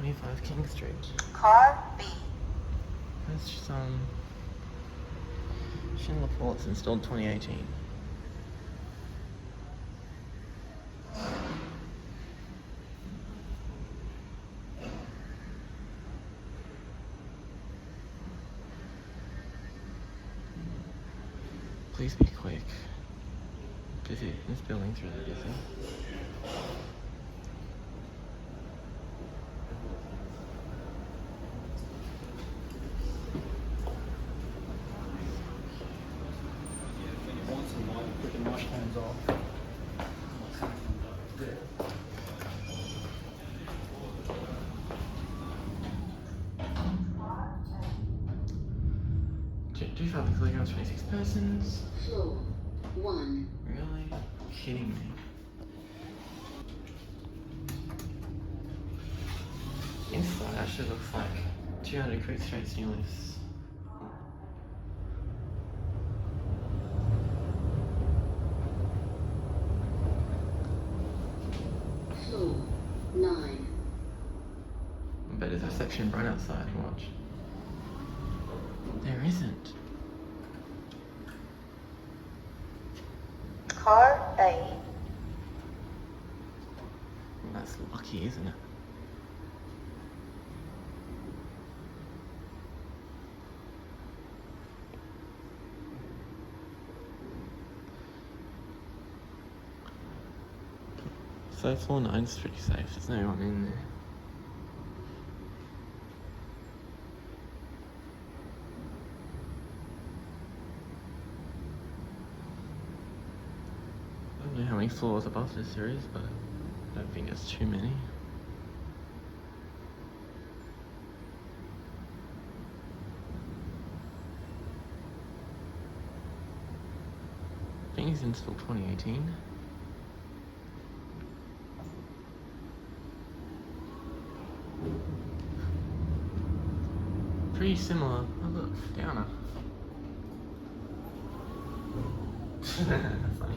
25 King Street. Car B. That's Schindler ports installed 2018. Please be quick. Busy. This building's really busy. Do something like 26 persons. Floor 1. Really? Kidding me. Inside actually looks like 200 Creek Street's new lifts. Floor 9. But there's a section right outside, watch. There isn't. Car A. That's lucky, isn't it? So floor 9's pretty safe, there's no one in there. I don't know how many floors above this there is, but I don't think it's too many. I think it's installed 2018. Pretty similar. Oh look, downer. That's funny.